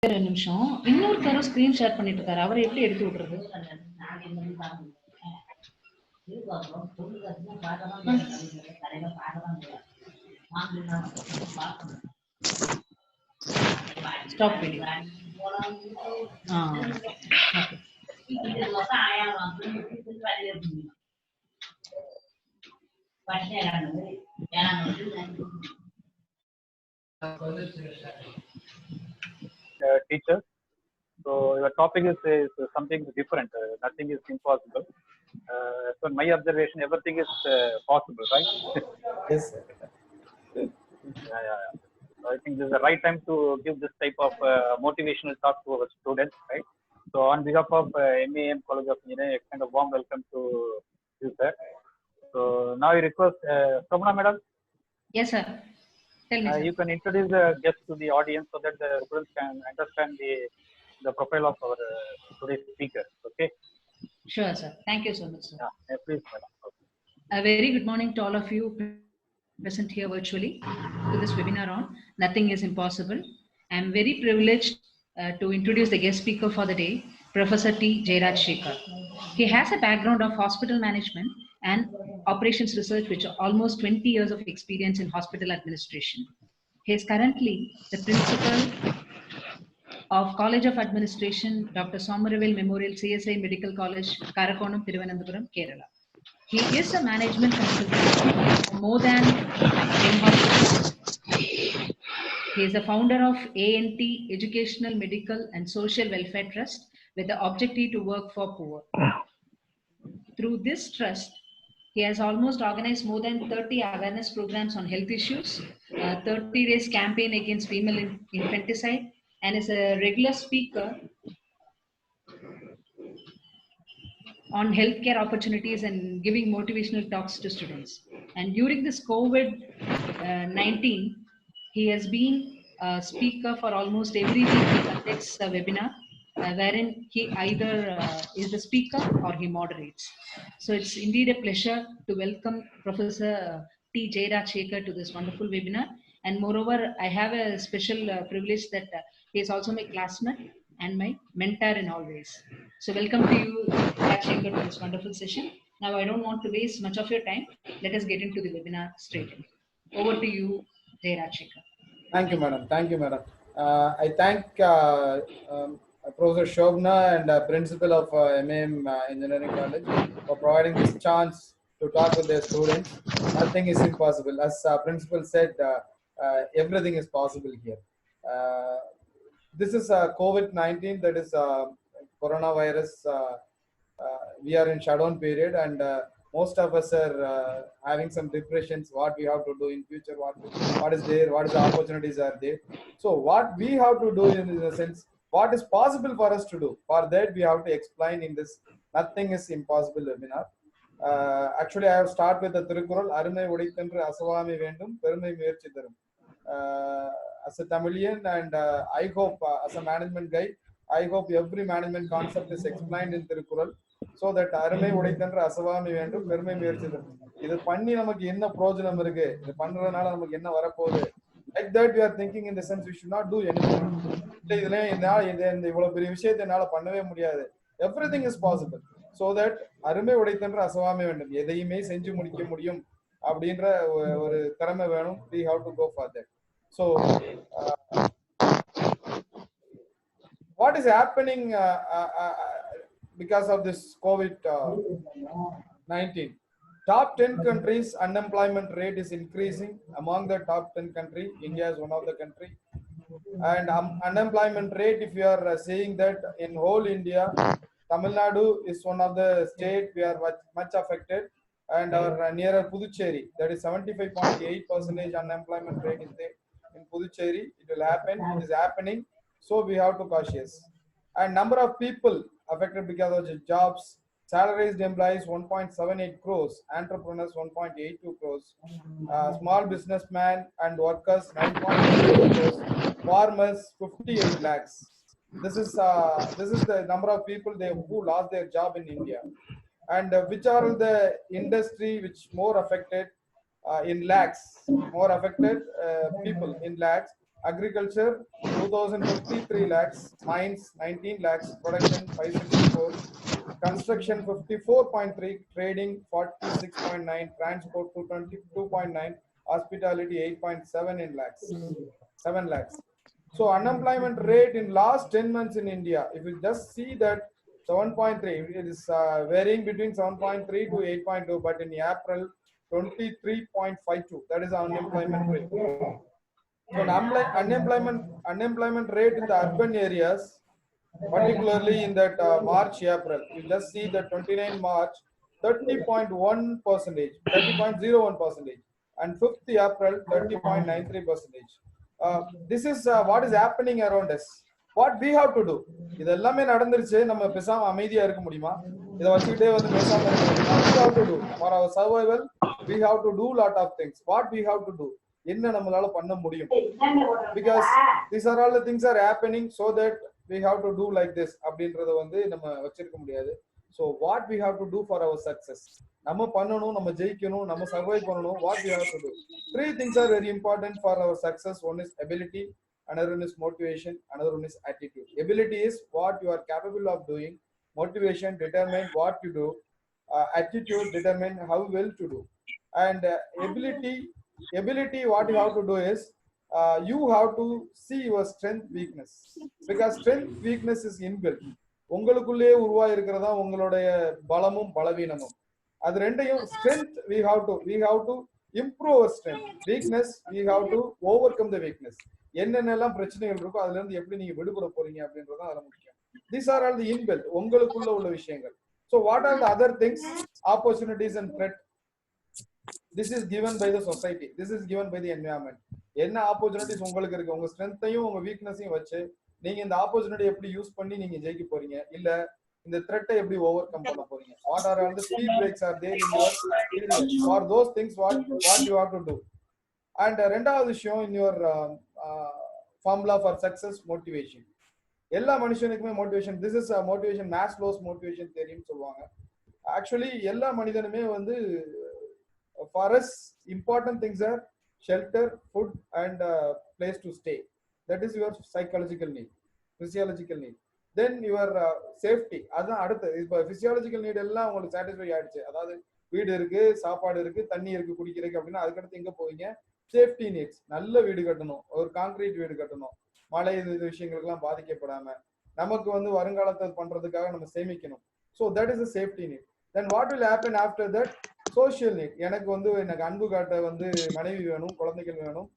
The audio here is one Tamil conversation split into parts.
2 நிமிஷம். இன்னொருத்தரும் ஸ்கிரீன் ஷேர் பண்ணிட்டு இருக்காரு. அவரை எப்படி எடுத்து விடுறது? Stop video. Teacher. So your topic is something different. Nothing is impossible. So in my observation, everything is possible, right? Yes. Yeah. So I think this is the right time to give this type of motivational talk to our students, right? So on behalf of MAM College of Engineering, extend a warm welcome to you, sir. So now I request Samana madam. Yes, sir. Tell me, sir. You can introduce the guest to the audience so that the students can understand the profile of our today's speaker. Okay. Sure, sir. Thank you so much, sir. Yeah, please, madam. Okay. A very good morning to all of you present here virtually to this webinar on Nothing is Impossible. I am very privileged to introduce the guest speaker for the day, Professor T. Jairaj Shekhar. He has a background of hospital management and operations research, which are almost 20 years of experience in hospital administration. He is currently the principal of College of Administration, Dr. Somaravel Memorial CSI Medical College, Karakonam, Thiruvananthapuram, Kerala. He is a management consultant for more than 10 hospitals. He is the founder of ANT Educational, Medical and Social Welfare Trust with the objective to work for poor. Through this trust, he has almost organized more than 30 awareness programs on health issues, 30 days campaign against female infanticide, and is a regular speaker on healthcare opportunities and giving motivational talks to students. And during this COVID-19, he has been a speaker for almost every week. He conducts a webinar wherein he either is the speaker or he moderates. So it's indeed a pleasure to welcome Professor T. Jairaj Shekhar to this wonderful webinar. And moreover, I have a special privilege that he is also my classmate and my mentor in all ways. So welcome to you, Jairaj Shekhar, to this wonderful session. Now, I don't want to waste much of your time. Let us get into the webinar straight away. Over to you, Jairaj Shekhar. Thank you, madam. Thank you, madam. I thank Professor Shobna and Principal of MAM Engineering College for providing this chance to talk with their students. Nothing is impossible. As Principal said, everything is possible here. This is COVID-19, that is coronavirus. We are in shutdown period, and most of us are having some depressions. What we have to do in future? What is there? What is the opportunities are there? So what we have to do in the sense, what is possible for us to do? For that, we have to explain in this Nothing is Impossible webinar. Actually, I have started with the Thirukural, Arumai Udithendru Asavami Vendum, Perumai Muyarchi Tharum. As a Tamilian, and I hope as a management guy, I hope every management concept is explained in Thirukural, so that Arumai Udithendru Asavami Vendum, Perumai Muyarchi Tharum. இது பண்ணி நமக்கு என்ன பிரயோஜனம் இருக்கு, இது பண்றதுனால நமக்கு என்ன வரப்போகுது, like that we are thinking in the sense we should not do anything. இதுல இந்த இவ்வளவு பெரிய விஷயத்தை என்னால பண்ணவே முடியாது, everything is possible, so that அருமை உடைத்தென்று அசவாமை வேண்டும், எதையுமே செஞ்சு முடிக்க முடியும் அப்படின்ற ஒரு திறமை வேணும். We have to go for that. So what is happening because of this COVID-19? Top 10 countries unemployment rate is increasing. Among the top 10 country, India is one of the country. And unemployment rate, if you are saying that in whole India, Tamil Nadu is one of the state we are much affected, and our nearer Puducherry, that is 75.8% unemployment rate is there in Puducherry. It will happen. It is happening. So we have to cautious. And number of people affected because of the jobs. Salaries employees 1.78 crores, entrepreneurs 1.82 crores, small businessmen and workers 9.8 crores, farmers 58 lakhs. This is the number of people who lost their job in India. And which are the industry which more affected in lakhs, more affected people in lakhs? Agriculture 2053 lakhs, mines 19 lakhs, production 564, construction 54.3, trading 46.9, transport 222.9, hospitality 8.7 in lakhs, 7 lakhs. So unemployment rate in last 10 months in India, if you just see that 7.3, it is varying between 7.3 to 8.2, but in April 23.52, that is unemployment rate. So unemployment rate in the urban areas, particularly in that March, April, you just see the 29 March, 30.1 percentage, 30.01 percentage, and 5th April, 30.93 percentage. This is what is happening around us. What we have to do? இதெல்லாமே நடந்துருச்சு, நம்ம பேசாம அமைதியா இருக்க முடியுமா? இதை வச்சுக்கிட்டே வந்து பேசாம இருக்க முடியுமா? We have to do for our survival. We have to do lot of things. What we have to do? என்ன நம்மளால பண்ண முடியும்? Because these are all the things are happening, so that we have to do like this அப்படின்றத வந்து நம்ம வச்சிருக்க முடியாது. So what we have to do for our success? நம்ம பண்ணணும், நம்ம ஜெயிக்கணும், நம்ம சர்வைவ் பண்ணணும். What we have to do? Three things are very important for our success. One is ability, another one is motivation, another one is attitude. Ability is what you are capable of doing. Motivation determine what you do. Attitude determine how well to do. And ability, what you have to do is you have to see your strength, weakness, because strength, weakness is inbuilt. உங்களுக்குள்ளே உருவாகி இருக்கிறதா உங்களுடைய பலமும் பலவீனமும். அது ரெண்டையும் strength we have to improve our strength. Weakness we have to overcome the weakness. என்னென்னலாம் பிரச்சனைகள் இருக்கோ அதுல இருந்து எப்படி நீங்க விடுபட போறீங்க அப்படின்றது அதுல முக்கியம். These are all the inbuilt, உங்களுக்குள்ள உள்ள விஷயங்கள். So what are the other things? Opportunities and threat. This is given by the society. This is given by the environment. என்ன ஆப்பர்ச்சுனிட்டிஸ் உங்களுக்கு இருக்கு, உங்க ஸ்ட்ரென்த்தையும் உங்க வீக்னஸையும் வச்சு நீங்க இந்த ஆப்பர்ச்சுனிட்டி எப்படி யூஸ் பண்ணி நீங்க ஜெயிக்க போறீங்க, இல்ல இந்த த்ரெட்டை எப்படி ஓவர் கம் பண்ண போறீங்க. What are all the speed breaks are there in your for those things what you have to do. And ரெண்டாவது விஷயம், in your formula for success, motivation. எல்லா மனுஷனுக்குமே motivation. This is motivation, Maslow's motivation தெரியும் சொல்லுவாங்க. ஆக்சுவலி எல்லா மனிதனுமே வந்து for us important things are shelter, food and place to stay. That is your psychological need, physiological need. Then your safety, அதான் அடுத்து. இப்போ physiological need எல்லாம் உங்களுக்கு satisfy ஆயிடுச்சு, அதாவது வீடு இருக்கு, சாப்பாடு இருக்கு, தண்ணி இருக்கு குடிக்கிறதுக்கு அப்படின்னா அதுக்கடுத்து எங்க போவீங்க? Safety needs. நல்ல வீடு கட்டணும், ஒரு கான்கிரீட் வீடு கட்டணும், மழை இது விஷயங்களுக்கெல்லாம் பாதிக்கப்படாம நமக்கு வந்து வருங்காலத்தை பண்றதுக்காக நம்ம சேமிக்கணும். So that is a safety need. Then what will happen after that? Social need. எனக்கு அன்பு காட்ட வந்து மனைவி வேணும், குழந்தைகள் வேணும்,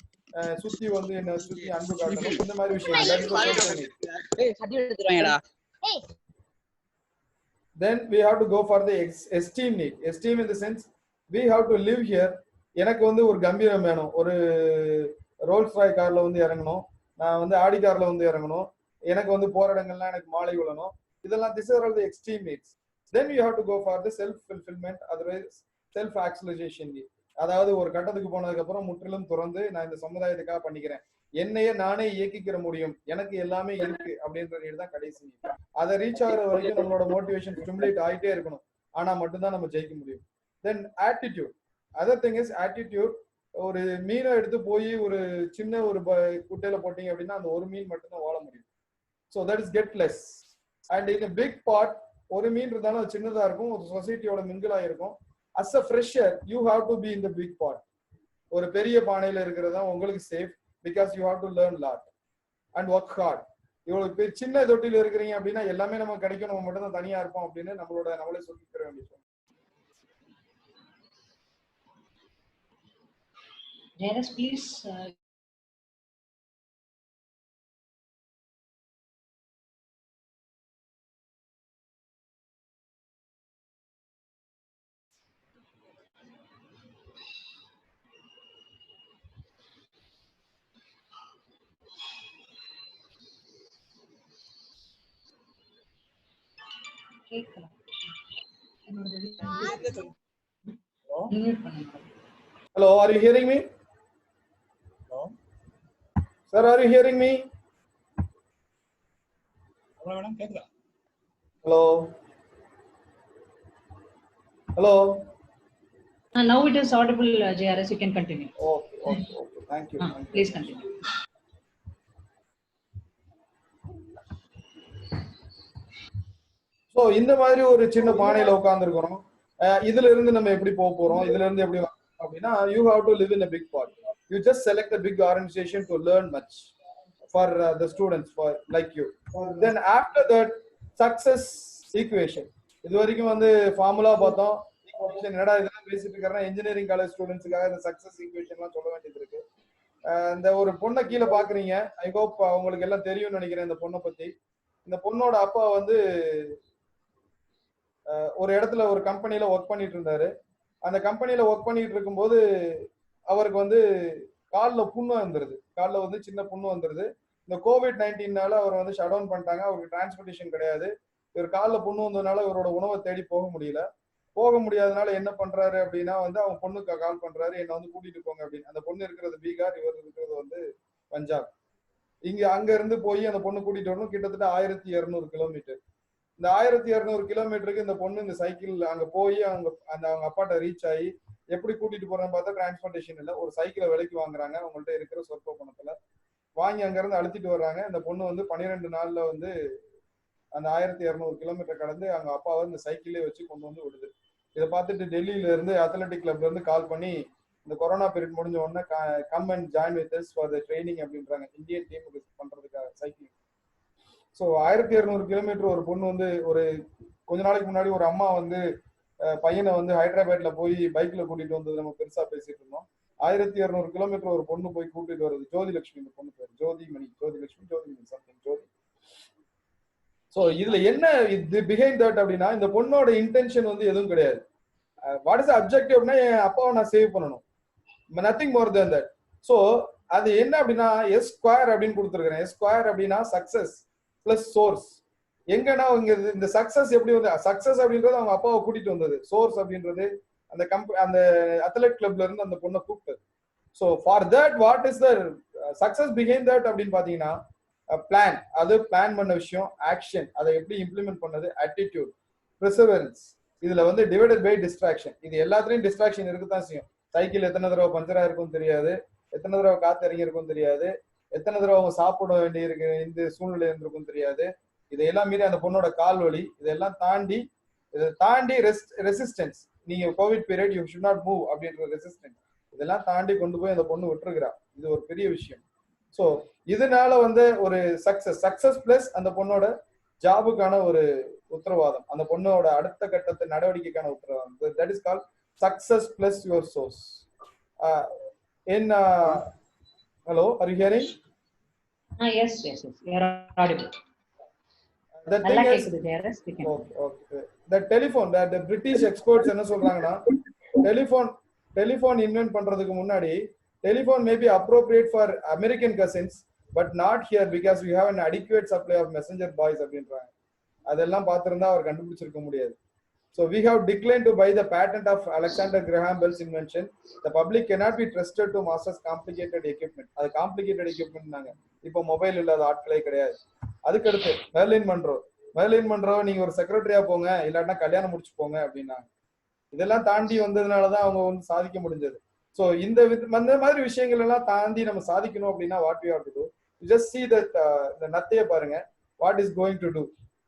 சுத்தி வந்து என்ன சுத்தி அன்பு காட்டணும், இந்த மாதிரி விஷயம். Then we have to go for the esteem need. Esteem in the sense we have to live here. எனக்கு வந்து ஒரு கம்பீரம் வேணும், ஒரு ரோல்ஸ் ராய் கார்ல வந்து இறங்கணும், நான் வந்து ஆடி கார்ல வந்து இறங்கணும், எனக்கு வந்து போற இடங்கள்லாம் எனக்கு மாலை விழணும், இதெல்லாம் these are all the extreme needs. Then you have to go for the self fulfillment, otherwise self actualisation. அதாவது ஒரு கட்டத்துக்கு போனதுக்கு அப்புறம் முற்றிலும் துறந்து நான் இந்த சமுதாயத்துக்காக பண்ணிக்கிறேன், என்னையே நானே இயக்கிக்கிற முடியும், எனக்கு எல்லாமே இருக்கு அப்படின்ற நீடு தான் கடைசி. அதை ரீச் ஆகிற வரைக்கும் நம்மளோட மோட்டிவேஷன் ஸ்டிமுலேட் ஆகிட்டே இருக்கணும், ஆனா மட்டும்தான் நம்ம ஜெயிக்க முடியும். Then attitude. Other thing is attitude. ஒரு மீனை எடுத்து போய் ஒரு சின்ன ஒரு குட்டையில போட்டீங்க அப்படின்னா அந்த ஒரு மீன் மட்டும்தான் வாழ முடியும். So that is get less. And in big part, ஒரு மீன் இருந்தாலும் அது சின்னதா இருக்கும், ஒரு சொசைட்டியோட மிங்கிள் ஆயிருக்கும். As a fresher, you have to be in the big pot. ஒரு பெரிய பானையில இருக்கிறது தான் உங்களுக்கு safe, because you have to learn lot and work hard. இவ்வளவு சின்ன தொட்டில இருக்கிறீங்க அப்படின்னா எல்லாமே நமக்கு கிடைக்கும், நம்ம மட்டும் தான் தனியா இருப்போம் அப்படின்னு நம்மளே சொல்லிக்கிற வேண்டியது. Jairus, please. Hello, are you hearing me? Hello, sir, are you hearing me? Hello, hello. Now it is audible, Jairus. You can continue. Okay. Thank you. Please continue. இந்த மாதிரி ஒரு சின்ன பானையில உட்கார்ந்துருக்கிறோம். இதுல இருந்து நம்ம எப்படி போக போறோம், இதுல இருந்து எப்படி அப்படின்னா, you have to live in a big part. You just select a big organization to learn much for the students for like you. Then after that, success equation. இது வரைக்கும் வந்து ஃபார்முலா பார்த்தோம். என்னடா இதெல்லாம் பேசிட்டு இருக்கிறேன், இன்ஜினியரிங் காலேஜ் ஸ்டூடெண்ட்ஸுக்காக இந்த சக்சஸ் ஈக்குவேஷன்லாம் சொல்ல வேண்டியது இருக்கு. இந்த ஒரு பொண்ணை கீழே பாக்குறீங்க. ஐ ஹோப் உங்களுக்கு எல்லாம் தெரியும்னு நினைக்கிறேன் இந்த பொண்ணை பத்தி. இந்த பொண்ணோட அப்பா வந்து ஒரு இடத்துல ஒரு கம்பெனில ஒர்க் பண்ணிட்டு இருந்தாரு. அந்த கம்பெனில ஒர்க் பண்ணிட்டு இருக்கும்போது அவருக்கு வந்து காலில் புண்ணு வந்துருது. காலில் வந்து சின்ன புண்ணு வந்துருது. இந்த COVID-19 அவர் வந்து ஷட் டவுன் பண்ணிட்டாங்க. அவருக்கு டிரான்ஸ்போர்டேஷன் கிடையாது. இவர் காலில் புண்ணு வந்ததுனால இவரோட உணவை தேடி போக முடியல. போக முடியாதனால என்ன பண்றாரு அப்படின்னா வந்து அவங்க பொண்ணுக்கு கால் பண்றாரு, என்னை வந்து கூட்டிட்டு போங்க அப்படின்னு. அந்த பொண்ணு இருக்கிறது பீகார், இவர் இருக்கிறது வந்து பஞ்சாப். அங்க இருந்து போய் அந்த பொண்ணு கூட்டிட்டு வரணும். கிட்டத்தட்ட 1200 கிலோமீட்டர். இந்த 1200 கிலோமீட்டருக்கு இந்த பொண்ணு இந்த சைக்கிள் அங்க போய் அவங்க அப்பாட்ட ரீச் ஆகி எப்படி கூட்டிட்டு போறேன்னு பார்த்தா டிரான்ஸ்போர்டேஷன் இல்லை. ஒரு சைக்கிளை விலைக்கு வாங்குறாங்க அவங்கள்ட்ட இருக்கிற சொற்ப பணத்துல. வாங்கி அங்க இருந்து அழுத்திட்டு வர்றாங்க. இந்த பொண்ணு வந்து 12 நாள்ல வந்து அந்த 1200 கிலோமீட்டர் கடந்து அவங்க அப்பாவை இந்த சைக்கிளே வச்சு கொண்டு வந்து விடுது. இதை பார்த்துட்டு டெல்லியில இருந்து அத்லெட்டிக் கிளப்ல இருந்து கால் பண்ணி, இந்த கொரோனா பீரியட் முடிஞ்ச உடனே come and join with us for the training அப்படின்றாங்க, இந்தியன் டீமுக்கு பண்றதுக்காக சைக்கிளிங். ஸோ 1200 கிலோமீட்டர் ஒரு பொண்ணு வந்து ஒரு கொஞ்ச நாளைக்கு முன்னாடி ஒரு அம்மா வந்து பையனை வந்து ஹைதராபாத்ல போய் பைக்ல கூட்டிட்டு வந்தது நம்ம பெருசா பேசிட்டு இருந்தோம். 1200 கிலோமீட்டர் ஒரு பொண்ணு போய் கூட்டிட்டு வருது. ஜோதிலட்சுமி, இந்த பொண்ணு பேர் ஜோதிமணி, ஜோதிமணி சம்திங் ஜோதி. ஸோ இதுல என்ன இது பிஹைண்ட் தட் அப்படின்னா, இந்த பொண்ணோட இன்டென்ஷன் வந்து எதுவும் கிடையாது. வாட் இஸ் அப்ஜெக்டிவ்னா என் அப்பாவை நான் சேவ் பண்ணணும், nothing more then that. So அது என்ன அப்படின்னா எஸ் ஸ்கொயர் அப்படின்னு கொடுத்துருக்கிறேன். எஸ் ஸ்கொயர் அப்படின்னா சக்சஸ் பிளஸ் சோர்ஸ். எங்கன்னா இங்க இந்த சக்சஸ் எப்படி வந்து சக்சஸ் அப்படின்றது அவங்க அப்பாவை கூட்டிட்டு வந்தது. சோர்ஸ் அப்படின்றது அந்த அத்லெட் கிளப்ல இருந்து அந்த பொண்ணை கூப்பிட்டது. So for that what is the success behind that அப்படின்னு பாத்தீங்கன்னா பிளான், அது பிளான் பண்ண விஷயம், ஆக்ஷன் அதை எப்படி இம்ப்ளிமெண்ட் பண்ணது, ஆட்டிடியூட், பெர்செவரன்ஸ். இதுல வந்து டிவைடட் பை டிஸ்ட்ராக்ஷன். இது எல்லாத்துலயும் டிஸ்ட்ராக்ஷன் இருக்குதான் செய்யும். சைக்கிள் எத்தனை தடவை பஞ்சரா இருக்கும் தெரியாது, எத்தனை தடவை காத்து இறங்கி இருக்கும் தெரியாது, எத்தனை தடவை அவங்க சாப்பிட வேண்டி இருக்கு இந்த சூழ்நிலை இருந்திருக்கும் தெரியாது. இதையெல்லாம் மீறி அந்த பொண்ணோட கால் வலி, இதெல்லாம் தாண்டி ரெசிஸ்டன்ஸ், நீங்க Covid period you should not move அப்படின்ற ரெசிஸ்டன்ஸ், இதெல்லாம் தாண்டி கொண்டு போய் அந்த பொண்ணு விட்டுருக்கிறா. இது ஒரு பெரிய விஷயம். ஸோ இதனால வந்து ஒரு சக்சஸ் பிளஸ் அந்த பொண்ணோட ஜாபுக்கான ஒரு உத்தரவாதம், அந்த பொண்ணோட அடுத்த கட்டத்து நடவடிக்கைக்கான உத்தரவாதம். That is called success plus your source. Hello, are you hearing? Yes. You are audible. The thing is, okay. The telephone, the British experts என்ன சொல்றாங்கன்னா, telephone invent பண்றதுக்கு முன்னாடி telephone may be appropriate for American cousins but not here because we have an adequate supply of messenger boys அப்படின்றாங்க. அதெல்லாம் பார்த்திருந்தா அவர் கண்டுபிடிச்சிருக்க முடியாது. So we have declined to buy the patent of Alexander Graham Bell's invention. The public cannot be trusted to master complicated equipment. அது காம்ப்ளிகேட்டட் எக்யூப்மென்ட்னாங்க. இப்போ மொபைல் இல்லாத ஆட்களே கிடையாது. அதுக்கு அடுத்து மெர்லின் மன்றோ நீங்க ஒரு செக்ரட்டரியா போங்க, இல்லாட்டா கல்யாணம் முடிச்சு போங்க அப்படின்னாங்க. இதெல்லாம் தாண்டி வந்ததுனாலதான் அவங்க வந்து சாதிக்க முடிஞ்சது. ஸோ இந்த மாதிரி விஷயங்கள் எல்லாம் தாண்டி நம்ம சாதிக்கணும் அப்படின்னா what we have to do, just see that இந்த நத்தையை பாருங்க, what is going to do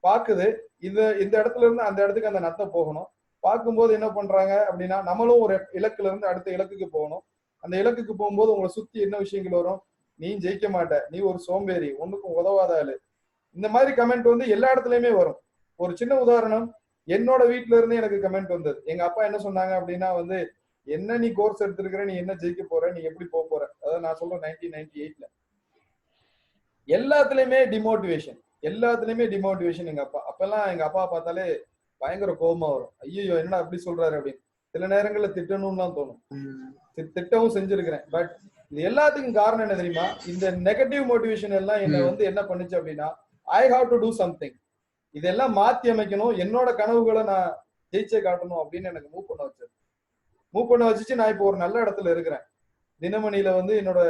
பாக்குது. இந்த இடத்துல இருந்து அந்த இடத்துக்கு அந்த நத்தை போகணும். பார்க்கும்போது என்ன பண்றாங்க அப்படின்னா, நம்மளும் ஒரு இலக்குல இருந்து அடுத்த இலக்குக்கு போகணும். அந்த இலக்குக்கு போகும்போது உங்களை சுத்தி என்ன விஷயங்கள் வரும், நீ ஜெயிக்க மாட்ட, நீ ஒரு சோம்பேறி, ஒண்ணுக்கும் உதவாத ஆளு, இந்த மாதிரி கமெண்ட் வந்து எல்லா இடத்துலயுமே வரும். ஒரு சின்ன உதாரணம், என்னோட வீட்டுல இருந்து எனக்கு கமெண்ட் வந்தது. எங்க அப்பா என்ன சொன்னாங்க அப்படின்னா வந்து, என்ன நீ கோர்ஸ் எடுத்திருக்கிற, நீ என்ன ஜெயிக்க போற, நீ எப்படி போக போற. அதாவது நான் சொல்றேன் 1998ல எல்லாத்துலயுமே டிமோட்டிவேஷன். எங்க அப்பா அப்பெல்லாம் எங்க அப்பா பார்த்தாலே பயங்கர கோபமா வரும். ஐயோ என்னடா அப்படி சொல்றாரு அப்படின்னு. சில நேரங்கள்ல திட்டணும்னு தான் தோணும். திட்டவும் செஞ்சிருக்கிறேன். பட் இது எல்லாத்துக்கும் காரணம் என்ன தெரியுமா, இந்த நெகட்டிவ் மோட்டிவேஷன் எல்லாம் என்ன வந்து என்ன பண்ணுச்சு அப்படின்னா, I have to do something, இதெல்லாம் மாத்தி அமைக்கணும், என்னோட கனவுகளை நான் ஜெயிச்சே காட்டணும் அப்படின்னு எனக்கு மூவ் பண்ண வச்சுச்சு. நான் இப்போ ஒரு நல்ல இடத்துல இருக்கிறேன். தினமணியில வந்து என்னோட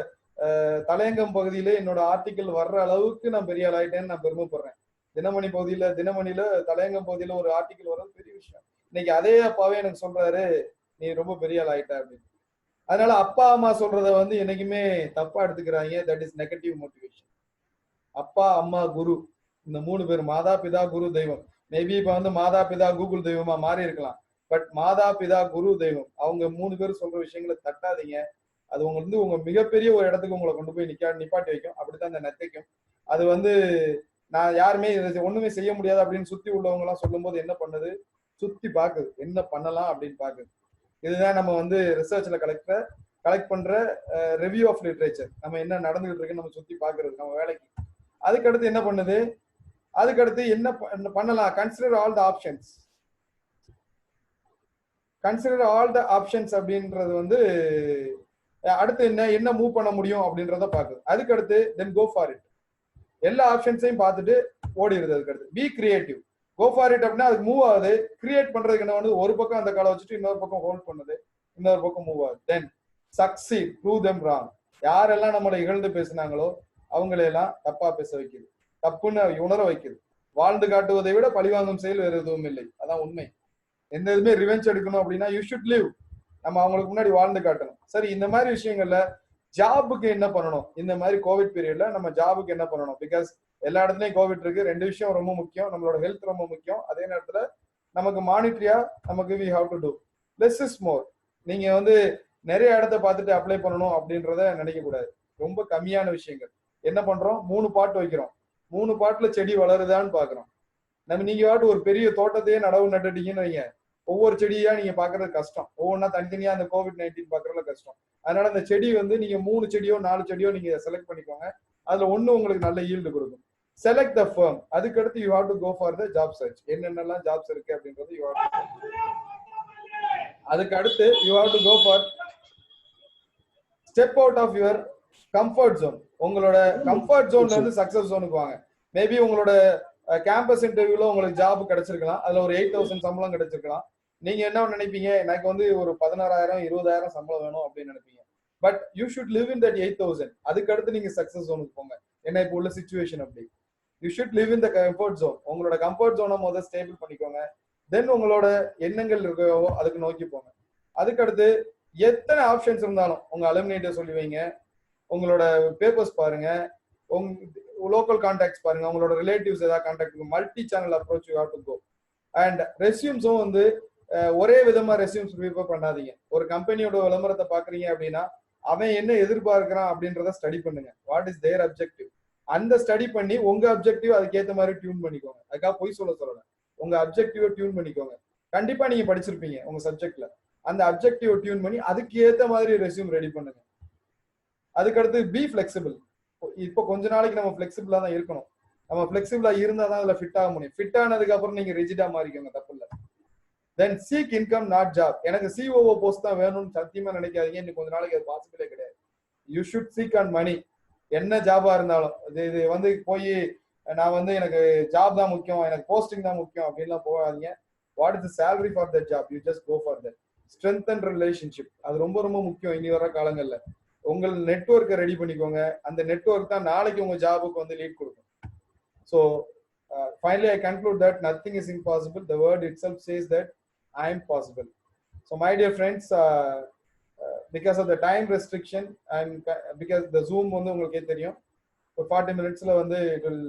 தலையங்கம் பகுதியில என்னோட ஆர்டிக்கல் வர்ற அளவுக்கு நான் பெரிய ஆள் ஆயிட்டேன்னு நான் பெருமைப்படுறேன். தினமணியில தலையங்கம் பகுதியில ஒரு ஆர்டிக்கல் வர்றது பெரிய விஷயம். இன்னைக்கு அதே அப்பாவே எனக்கு சொல்றாரு, நீ ரொம்ப பெரிய ஆள் ஆயிட்ட அப்படின்னு. அதனால அப்பா அம்மா சொல்றத வந்து என்னைக்குமே தப்பா எடுத்துக்கிறாங்க. That is negative motivation. அப்பா அம்மா குரு, இந்த 3 பேர், மாதா பிதா குரு தெய்வம், மேபி இப்ப வந்து மாதா பிதா கூகுள் தெய்வமா மாறி இருக்கலாம். பட் மாதா பிதா குரு தெய்வம் அவங்க 3 பேரும் சொல்ற விஷயங்களை தட்டாதீங்க. அது உங்க வந்து உங்க மிகப்பெரிய ஒரு இடத்துக்கு உங்களை கொண்டு போய் நிப்பாட்டி வைக்கும். அப்படித்தான் இந்த நெத்தைக்கும். அது வந்து நான் யாருமே ஒண்ணுமே செய்ய முடியாது அப்படின்னு சுத்தி உள்ளவங்க எல்லாம் சொல்லும் போது என்ன பண்ணுது, சுத்தி பாக்குது என்ன பண்ணலாம் அப்படின்னு பாக்குது. இதுதான் நம்ம வந்து ரிசர்ச்ல கலெக்ட் பண்ற ரிவ்யூ ஆஃப் லிட்ரேச்சர். நம்ம என்ன நடந்துகிட்டு இருக்குன்னு நம்ம சுத்தி பாக்குறது நம்ம வேலைக்கு. அதுக்கடுத்து என்ன பண்ணுது, அதுக்கடுத்து என்ன பண்ணலாம், consider all the options. Consider all the options அப்படின்றது வந்து அடுத்து என்ன மூவ் பண்ண முடியும் அப்படின்றத பாக்குது. அதுக்கடுத்து தென் கோ ஃபார் இட். எல்லா ஆப்ஷன்ஸையும் பார்த்துட்டு ஓடிடுது. அதுக்கடுத்து be creative. Go for it அப்படின்னா அதுக்கு மூவ் ஆகுது. கிரியேட் பண்றதுக்கு என்ன பண்ணுது, ஒரு பக்கம் அந்த காலை வச்சுட்டு இன்னொரு பக்கம் ஹோல்ட் பண்ணுது, இன்னொரு பக்கம் மூவ் ஆகுது. தென் சக்சீட், ப்ரூவ் தெம் ராங். யாரெல்லாம் நம்மளை இகழ்ந்து பேசினாங்களோ அவங்களையெல்லாம் தப்பா பேச வைக்குது, தப்புன்னு உணர வைக்குது. வாழ்ந்து காட்டுவதை விட பழிவாங்கும் செயல் வேறு எதுவும் இல்லை. அதான் உண்மை. எந்த இதுவுமே ரிவெஞ்ச் எடுக்கணும் அப்படின்னா யூ ஷுட் லிவ். நம்ம அவங்களுக்கு முன்னாடி வாழ்ந்து காட்டணும். சரி, இந்த மாதிரி விஷயங்கள்ல ஜாபுக்கு என்ன பண்ணணும், இந்த மாதிரி கோவிட் பீரியட்ல நம்ம ஜாபுக்கு என்ன பண்ணணும்? பிகாஸ் எல்லா இடத்துலயும் கோவிட் இருக்கு. 2 விஷயம் ரொம்ப முக்கியம். நம்மளோட ஹெல்த் ரொம்ப முக்கியம். அதே நேரத்துல நமக்கு மானிட்டரியா நமக்கு we have to do less is more. நீங்க வந்து நிறைய இடத்த பார்த்துட்டு அப்ளை பண்ணணும் அப்படின்றத நினைக்க கூடாது. ரொம்ப கம்மியான விஷயங்கள் என்ன பண்றோம், 3 பாட்டு வைக்கிறோம். 3 பாட்டுல செடி வளருதான்னு பாக்குறோம். நீங்க வாட்டு ஒரு பெரிய தோட்டத்தையே நடவு நட்டுட்டீங்கன்னு வைங்க, ஒவ்வொரு செடியா நீங்க பாக்குறது கஷ்டம். ஒவ்வொன்றா தனித்தனியா அந்த COVID-19 பாக்குறதுல கஷ்டம். அதனால அந்த செடி வந்து நீங்க 3 செடியோ 4 செடியோ நீங்க செலக்ட் பண்ணிக்கோங்க. அதுல ஒண்ணு உங்களுக்கு நல்ல ஈல்டு கொடுக்கும். Select the firm. அதுக்கடுத்து you have to go for the job search. என்னென்னலாம் ஜாப்ஸ் இருக்கு அப்படின்றது யூ ஹாவ் டு. அதுக்கு அடுத்து you have to go for step out of your comfort zone. உங்களோட கம்ஃபர்ட் ஜோன்ல இருந்து சக்சஸ் ஜோனுக்கு வாங்க. மேபி உங்களோட கேம்பஸ் இன்டர்வியூல உங்களுக்கு ஜாப் கிடைச்சிருக்கலாம். அதுல ஒரு 8,000 சம்பளம் கிடைச்சிருக்கலாம். நீங்க என்ன நினைப்பீங்க, எனக்கு வந்து ஒரு 16,000 20,000 சம்பளம் வேணும் அப்படின்னு நினைப்பீங்க. But you should live in that 8,000. அதுக்கு அடுத்து நீங்க சக்சஸ் ஜோனுக்கு போங்க. என்ன இப்போ உள்ள சிச்சுவேஷன் அப்படி. You should live in the comfort zone. உங்களோட கம்ஃபர்ட் ஜோனை முதல்ல ஸ்டேபிள் பண்ணிக்கோங்க. தென் உங்களோட எண்ணங்கள் இருக்கோ அதுக்கு நோக்கி போங்க. அதுக்கடுத்து எத்தனை ஆப்ஷன்ஸ் இருந்தாலும் உங்க அலுமினேட்டை சொல்லி வைங்க, உங்களோட பேப்பர்ஸ் பாருங்க, லோக்கல் கான்டாக்ட்ஸ் பாருங்க, உங்களோட ரிலேட்டிவ்ஸ் ஏதாவது contact, multi channel approach you have to go. And ரெஸ்யூம்ஸும் வந்து ஒரே விதமா ரெஸ்யூம்ஸ் ப்ரிப்பேர் பண்ணாதீங்க. ஒரு கம்பெனியோட விளம்பரத்தை பாக்குறீங்க அப்படின்னா அவன் என்ன எதிர்பார்க்கிறான் அப்படின்றத ஸ்டடி பண்ணுங்க. What is their objective. அந்த ஸ்டடி பண்ணி உங்க அப்ஜெக்டிவ் அதுக்கேற்ற மாதிரி டியூன் பண்ணிக்கோங்க. அதுக்காக பொய் சொல்லல, உங்க அப்ஜெக்டிவ் டியூன் பண்ணிக்கோங்க. கண்டிப்பா நீங்க படிச்சிருப்பீங்க உங்க சப்ஜெக்ட்ல. அந்த அப்ஜெக்டிவ் டியூன் பண்ணி அதுக்கு ஏத்த மாதிரி ரெஸ்யூம் ரெடி பண்ணுங்க. அதுக்கடுத்து பி ஃபிளெக்சிபிள். இப்போ கொஞ்ச நாளைக்கு நம்ம ஃபிளெக்சிபிளா தான் இருக்கணும். நம்ம ஃபிளெக்சிபிளா இருந்தா தான் அதுல ஃபிட் ஆக முடியும். ஃபிட் ஆனதுக்கு அப்புறம் நீங்க ரிஜிடா மாறிக்கோங்க, தப்பு இல்லை. தென் சீக் இன்கம் நாட் ஜாப். எனக்கு சிஓஓ போஸ்ட் தான் வேணும்னு சத்தியமா நினைக்காதீங்க. இன்னும் கொஞ்ச நாளைக்கு அது பாசிபிளே கிடையாது. You should seek on money. என்ன ஜாபா இருந்தாலும் இது வந்து போய் நான் வந்து எனக்கு ஜாப் தான் முக்கியம், எனக்கு போஸ்டிங் தான் முக்கியம் அப்படின்லாம் போகாதீங்க. What is the salary for that job, you just go for that. Strength and relationship அது ரொம்ப ரொம்ப முக்கியம் இனி வர காலங்கள்ல. உங்கள் நெட்வொர்க்கை ரெடி பண்ணிக்கோங்க. அந்த நெட்வொர்க் தான் நாளைக்கு உங்க ஜாபுக்கு வந்து லீட் கொடுக்கும். So finally I conclude that nothing is impossible. The word itself says that I am possible. So my dear friends, because of the time restriction and because the Zoom வந்து உங்களுக்கே தெரியும் ஒரு 40 minutesல வந்து it will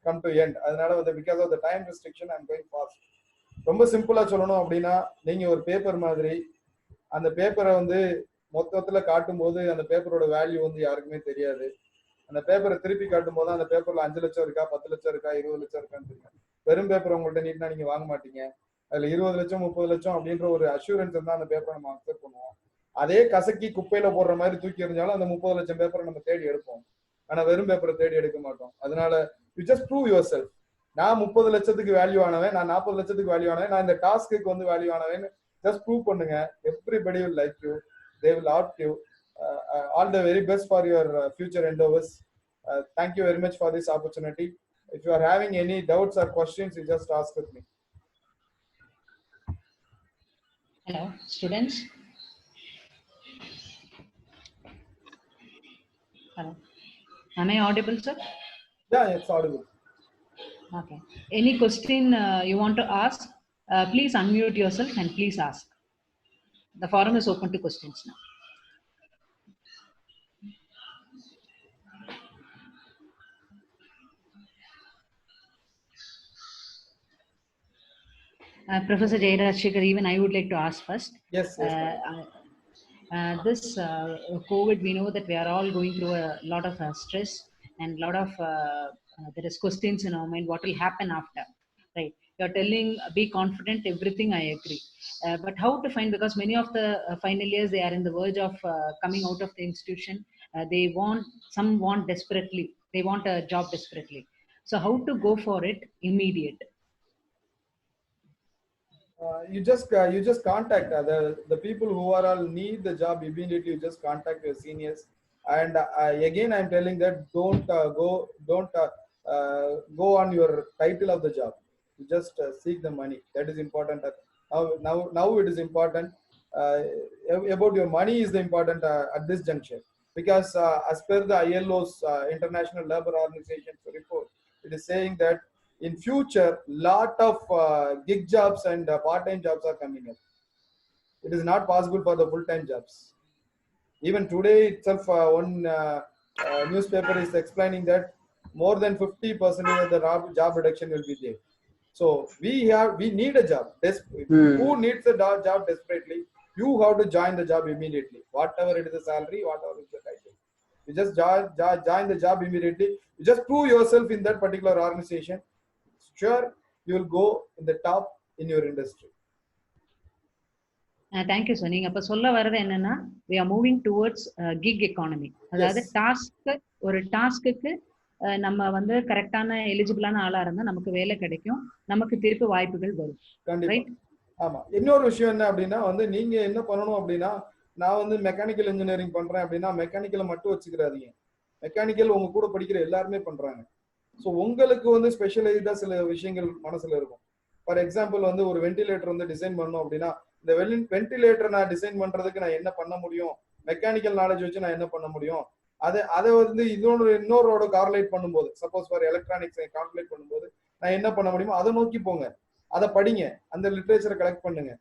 come to end. அதனால வந்து because of the time restriction I am going fast. ரொம்ப சிம்பிளா சொல்லணும் அப்படின்னா, நீங்க ஒரு பேப்பர் மாதிரி அந்த பேப்பரை வந்து மொத்தத்துல காட்டும் போது அந்த பேப்பரோட வேல்யூ வந்து யாருக்குமே தெரியாது. அந்த பேப்பரை திருப்பி காட்டும் போது அந்த பேப்பர்ல 5 லட்சம் இருக்கா, 10 லட்சம் இருக்கா, 20 லட்சம் இருக்கான்னு தெரியும். வெறும் பேப்பர் உங்கள்கிட்ட நீட்னா நீங்க வாங்க மாட்டீங்க. அதுல 20 லட்சம் 30 லட்சம் அப்படின்ற ஒரு அஷூரன்ஸ் இருந்தா அந்த பேப்பரை நம்ம அக்செப்ட் பண்ணுவோம். அதே கசக்கி குப்பையில போடுற மாதிரி தூக்கி எறிஞ்சாலும் அந்த 30 லட்சம் பேப்பரை நம்ம தேடி எடுப்போம். ஆனா வெறும் பேப்பரை தேடி எடுக்க மாட்டோம். அதனால you just prove your self. நான் 30 லட்சத்துக்கு வேல்யூ ஆனவன், நான் 40 லட்சத்துக்கு வேல்யூ ஆனவன், நான் இந்த டாஸ்க்கு வந்து வேல்யூ ஆனவன். ஜஸ்ட் ப்ரூவ் பண்ணுங்க. Everybody will like you, they will opt you. All the very best for your future endeavors. Thank you very much for this opportunity. If you are having any doubts or questions, you just ask with me. Hello, students. Hello. Am I audible, sir? Yeah, it's audible. Okay. Any question you want to ask? Please unmute yourself and please ask. The forum is open to questions now. Professor Jairaj Shekhar, even I would like to ask first. Yes, yes, madam. This COVID, we know that we are all going through a lot of stress and a lot of there is questions in our mind. What will happen after? Right? You're telling be confident. Everything I agree. But how to find, because many of the final years they are in the verge of coming out of the institution. They want, some want desperately. They want a job desperately. So how to go for it immediate? You just contact the people who are all need the job immediately. You just contact your seniors, and again I'm telling that don't go on your title of the job. You just seek the money. That is important. Now it is important. uh, about your money is the important at this juncture, because as per the ILO's International Labour Organization's report, it is saying that in future lot of gig jobs and part-time jobs are coming up. It is not possible for the full-time jobs. Even today itself, one newspaper is explaining that more than 50% of the job reduction will be there. So we need a job. Who needs a job desperately? You have to join the job immediately, whatever it is the salary, whatever is the title. You just join the job immediately. You just prove yourself in that particular organization. Sure, you will go in the top in your industry. Thank you sir. நீங்க அப்ப சொல்ல வர்றது என்னன்னா, we are moving towards gig economy. அதாவது ஒரு டாஸ்க்கு நம்ம வந்து கரெக்டான எலிஜிபிளான ஆளா இருந்தா நமக்கு வேலை கிடைக்கும், நமக்கு திருப்பி வாய்ப்புகள் வரும். கண்டிப்பா. ஆமா. இன்னொரு விஷயம் என்ன அப்படின்னா வந்து, நீங்க என்ன பண்ணணும் அப்படின்னா, நான் வந்து மெக்கானிக்கல் இன்ஜினியரிங் பண்றேன் அப்படின்னா மெக்கானிக்கலை மட்டும் வச்சுக்கிறாதீங்க. மெக்கானிக்கல் உங்க கூட படிக்கிற எல்லாருமே பண்றாங்க. ஸோ உங்களுக்கு வந்து ஸ்பெஷலைஸ்டா சில விஷயங்கள் மனசுல இருக்கும். ஃபார் எக்ஸாம்பிள் வந்து ஒரு வென்டிலேட்டர் வந்து டிசைன் பண்ணணும் அப்படின்னா, இந்த வென்டிலேட்டர் நான் டிசைன் பண்றதுக்கு நான் என்ன பண்ண முடியும், மெக்கானிக்கல் நாலேஜ் வச்சு நான் என்ன பண்ண முடியும், அதை வந்து இன்னொரோட கார்லேட் பண்ணும்போது, சப்போஸ் ஃபார் எலக்ட்ரானிக்ஸ் கால்குலேட் பண்ணும்போது நான் என்ன பண்ண முடியுமோ அதை நோக்கி போங்க, அதை படிங்க, அந்த லிட்ரேச்சரை கலெக்ட் பண்ணுங்க,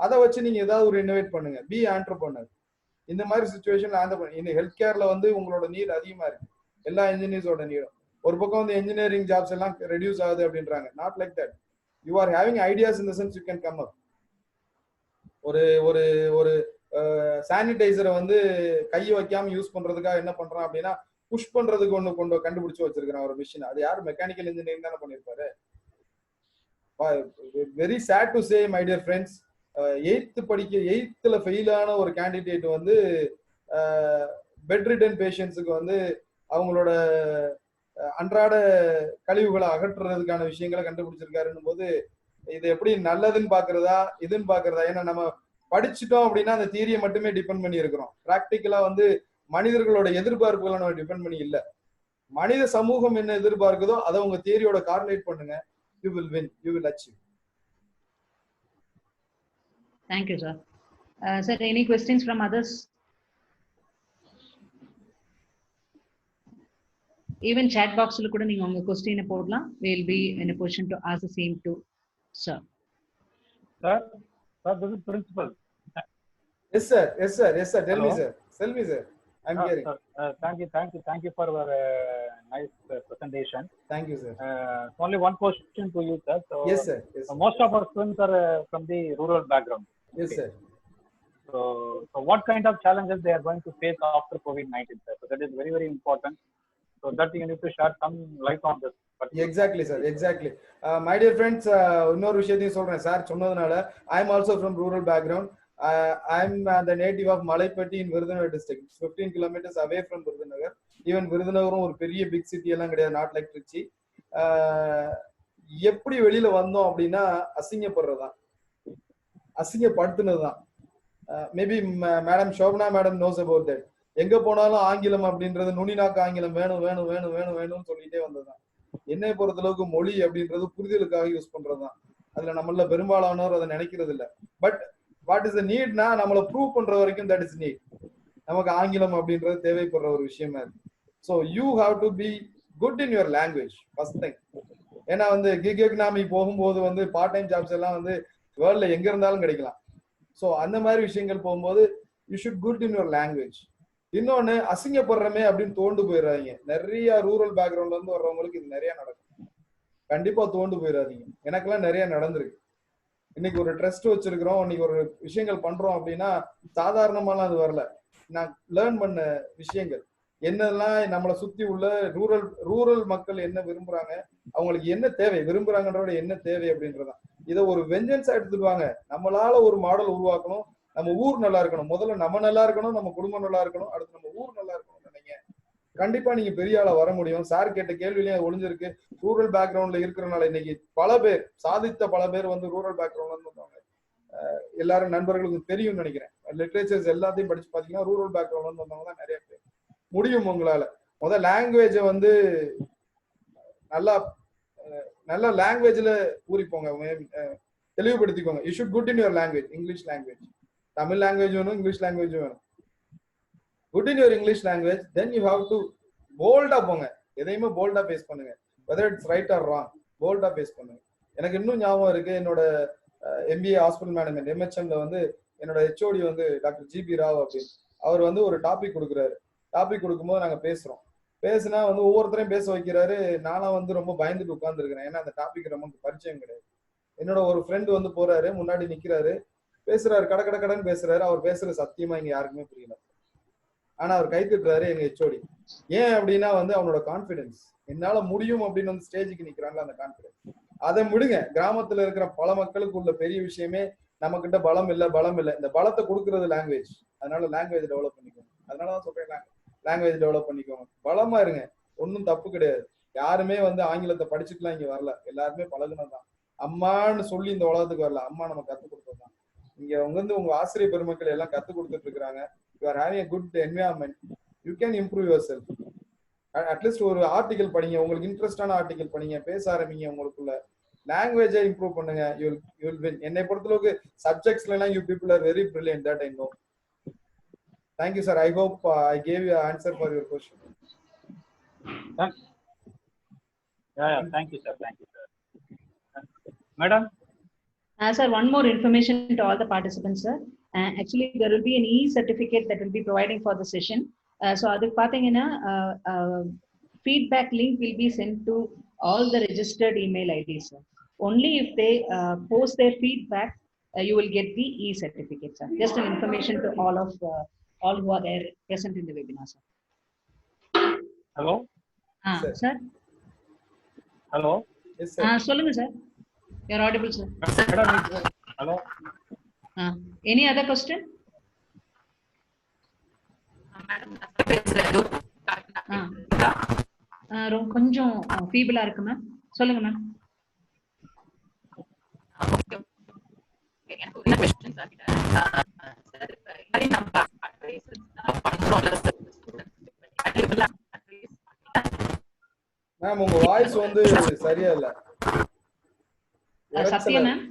அதை வச்சு நீங்க ஏதாவது ஒரு இன்னோவேட் பண்ணுங்க, பி ஆண்டர்பிரனர். இந்த மாதிரி சுச்சுவேஷன்ல இந்த ஹெல்த் கேர்ல வந்து உங்களோட நீட் அதிகமா இருக்கு, எல்லா இன்ஜினியர்ஸோட நீடும். ஒரு பக்கம் வந்து இன்ஜினியரிங் ஜாப்ஸ் எல்லாம் ரெடியூஸ் ஆகுது அப்படின்றாங்க. Not like that. You are having ideas in the sense you can come up. ஒரு ஒரு ஒரு சானிடைசரை வந்து கையை வைக்காம யூஸ் பண்றதுக்காக என்ன பண்றான் அப்படின்னா, புஷ் பண்றதுக்கு ஒண்ணு கண்டுபிடிச்சு வச்சிருக்கான் ஒரு மிஷின். அது யாரு? மெக்கானிக்கல் இன்ஜினியரிங் தானே பண்ணிருப்பாரு. Very sad to say my dear friends, எயித்துல ஃபெயில் ஆன ஒரு கேண்டிடேட் வந்து பெட் ரிட்டன் பேஷண்ட்ஸுக்கு வந்து அவங்களோட அன்றாட கழிவுகளை அகற்றுறதுக்கான விஷயங்களை கண்டுபிடிச்சிருக்காருன்னும் போது, இது எப்படி நல்லதுன்னு பாக்குறதா இதுன்னு பாக்குறதா? ஏன்னா நம்ம படிச்சுட்டோம் அப்படின்னா அந்த தியரியை மட்டுமே டிபெண்ட் பண்ணி இருக்கிறோம். பிராக்டிக்கலா வந்து மனிதர்களோட எதிர்பார்ப்புகளை நம்ம டிபெண்ட் பண்ணி இல்ல. மனித சமூகம் என்ன எதிர்பார்க்குதோ அதை உங்க தியரியோட கார்லேட் பண்ணுங்க. You will win. You will achieve. Thank you, sir. Sir, any questions from others? Even chat box la kuda neenga unga question podlam. We will be in a position to ask the same to sir. Sir, this is principal. Yes, sir. Yes, sir. Yes, sir. Tell me, sir. Tell me, sir. I'm hearing. Thank you for your nice presentation. Thank you, sir. Only one question to you, sir. So, yes, sir. Yes, sir. Most of our students are from the rural background. Yes, okay, sir. So what kind of challenges they are going to face after COVID-19, sir? So that is very, very important. So that you need to share some light on this. Exactly, sir. Exactly. My dear friends, இன்னொரு விஷயத்தையும் சொல்றேன் சார் சொன்னதுனால. I am also from rural background. I am the native of Malaipatti in Virudhunagar district. It's 15 kilometers away from Virudhunagar. Even Virudhunagar ஒரு பெரிய big city எல்லாம் கிடையாது, not like Trichy. எப்படி வெளியில வந்தோம் அப்படின்னா அசிங்கப்படுறதுதான், அசிங்கப்படுத்துனதுதான். Maybe madam Sobhana madam knows about that. எங்க போனாலும் ஆங்கிலம் அப்படின்றது நுனிநாக்கு ஆங்கிலம் வேணும் வேணும் வேணும் வேணும் வேணும்னு சொல்லிட்டே வந்ததுதான். என்னை பொறுத்த அளவுக்கு மொழி அப்படின்றது புரிதலுக்காக யூஸ் பண்றதுதான். அதுல நம்மள பெரும்பாலானோர் அதை நினைக்கிறது இல்லை. பட் வாட் இஸ் த நீட்னா நம்மளை ப்ரூவ் பண்ற வரைக்கும் தட் இஸ் நீட். நமக்கு ஆங்கிலம் அப்படின்றது தேவைப்படுற ஒரு விஷயமா இருக்கு. So you have to be good in your language first thing. ஏன்னா வந்து கிக் எக்கனாமி போகும்போது வந்து பார்ட் டைம் ஜாப்ஸ் எல்லாம் வந்து வேர்ல்ட்ல எங்க இருந்தாலும் கிடைக்கலாம். ஸோ அந்த மாதிரி விஷயங்கள் போகும்போது you should good in your language. இன்னொன்னு, அசிங்கப்படுறமே அப்படின்னு தோண்டு போயிடாதீங்க. நிறைய ரூரல் பேக்ரவுண்ட்ல இருந்து வர்றவங்களுக்கு இது நிறைய நடக்கும். கண்டிப்பா தோண்டு போயிடாதீங்க. எனக்கெல்லாம் நிறைய நடந்திருக்கு. இன்னைக்கு ஒரு ட்ரஸ்ட் வச்சிருக்கிறோம், இன்னைக்கு ஒரு விஷயங்கள் பண்றோம் அப்படின்னா சாதாரணமாலாம் அது வரல. நான் லேர்ன் பண்ண விஷயங்கள் என்னெல்லாம் நம்மளை சுத்தி உள்ள ரூரல் மக்கள் என்ன விரும்புறாங்க, அவங்களுக்கு என்ன தேவை, விரும்புறாங்கன்றோட என்ன தேவை அப்படின்றதான். இதை ஒரு வெஞ்சன்ஸா எடுத்துக்குவாங்க. நம்மளால ஒரு மாடல் உருவாக்கணும், நம்ம ஊர் நல்லா இருக்கணும், முதல்ல நம்ம நல்லா இருக்கணும், நம்ம குடும்பம் நல்லா இருக்கணும், அடுத்து நம்ம ஊர் நல்லா இருக்கணும் நினைங்க. கண்டிப்பா நீங்க பெரிய ஆளா வர முடியும். சார் கேட்ட கேள்வியிலேயே ஒளிஞ்சிருக்கு. ரூரல் பேக்ரவுண்ட்ல இருக்கிறனால இன்னைக்கு பல பேர் சாதித்த பல பேர் வந்து ரூரல் பேக்ரவுண்ட்ல வந்தாங்க. எல்லாரும் நண்பர்களுக்கு தெரியும் நினைக்கிறேன். லிட்ரேச்சர்ஸ் எல்லாத்தையும் படிச்சு பாத்தீங்கன்னா ரூரல் பேக்ரவுண்ட்ல வந்தவங்க தான் நிறைய பேர். முடியும் உங்களால. முதல் லாங்குவேஜை வந்து நல்லா நல்ல லாங்குவேஜ்ல ஊறிப்போங்க, தெளிவுபடுத்திக்கோங்க. You should good in your language. English language, Tamil language வேணும், இங்கிலீஷ் லாங்குவேஜ் வேணும். Good in your English language, then you have to போல்டா போங்க. எதையுமே போல்டா ஃபேஸ் பண்ணுங்க. Whether it's right or wrong, போல்டா ஃபேஸ் பண்ணுங்க. எனக்கு இன்னும் ஞாபகம் இருக்கு, என்னோட MBA ஹாஸ்பிட்டல் மேனேஜ்மெண்ட் MHMல வந்து என்னோட HOD வந்து டாக்டர் GB ராவ் அப்படின்னு. அவர் வந்து ஒரு டாபிக் கொடுக்குறாரு. டாபிக் கொடுக்கும்போது நாங்க பேசுனா வந்து ஒவ்வொருத்தரையும் பேச வைக்கிறாரு. நானும் வந்து ரொம்ப பயந்துட்டு உட்கார்ந்துருக்கிறேன். ஏன்னா அந்த டாபிக் நமக்கு பரிச்சயம் கிடையாது. என்னோட ஒரு ஃப்ரெண்டு வந்து போறாரு, முன்னாடி நிக்கிறாரு, பேசுறாரு, கடன்னு பேசுறாரு. அவர் பேசுறது சத்தியமா இங்க யாருக்குமே புரியல. ஆனா அவர் கை தட்டுறாரு எங்க HOD. ஏன் அப்படின்னா வந்து அவனோட கான்பிடன்ஸ், என்னால முடியும் அப்படின்னு வந்து ஸ்டேஜுக்கு நிக்கிறாங்க, அந்த கான்பிடன்ஸ். அதை விடுங்க. கிராமத்துல இருக்கிற பல மக்களுக்கு உள்ள பெரிய விஷயமே நம்ம கிட்ட பலம் இல்லை. இந்த பலத்தை கொடுக்கறது லாங்குவேஜ். அதனால லாங்குவேஜ் டெவலப் பண்ணிக்கோங்க. அதனாலதான் சொல்றேன், லாங்குவேஜ் டெவலப் பண்ணிக்கோங்க. பலமா இருங்க, ஒன்றும் தப்பு கிடையாது. யாருமே வந்து ஆங்கிலத்தை படிச்சுட்டுலாம் இங்க வரல, எல்லாருமே பழகுனதான். அம்மான்னு சொல்லி இந்த உலகத்துக்கு வரல, அம்மா நம்ம கத்துக் கொடுத்ததுதான். இங்க வந்து உங்க ஆசிரியர் பெருமக்கள் எல்லாம் கத்துக் கொடுத்துட்டு இருக்கிறாங்க. You are having a good environment, you can improve yourself. At least ஒரு ஆர்டிகல் படிங்க, உங்களுக்கு இன்ட்ரெஸ்டான ஆர்டிகல் படிங்க, பேச ஆரம்பிங்க. உங்களுக்குள்ள லாங்குவேஜை இம்ப்ரூவ் பண்ணுங்க. you will win. என்னை பொறுத்தளவுக்கு சப்ஜெக்ட்ஸ்ல எல்லாம் you people are very brilliant, that I know. Thank you sir, I hope I gave you an answer for your question. Yeah, thank you sir. Madam. Sir, one more information to all the participants, sir. Actually, there will be an e-certificate that will be providing for the session. So, aduk pathina feedback link will be sent to all the registered email IDs, sir. Only if they post their feedback, you will get the e-certificate, sir. Just an information to all who are there present in the webinar, sir. Hello. Sir. Hello. Yes sir. Solunga sir. You're audible, sir. Hello. Any other question? கொஞ்சம் ஃபீபிளா இருக்கு மேம். சொல்லுங்க மேம். மேம் உங்க வாய்ஸ் வந்து சரியா இல்ல. சத்யா மேம்,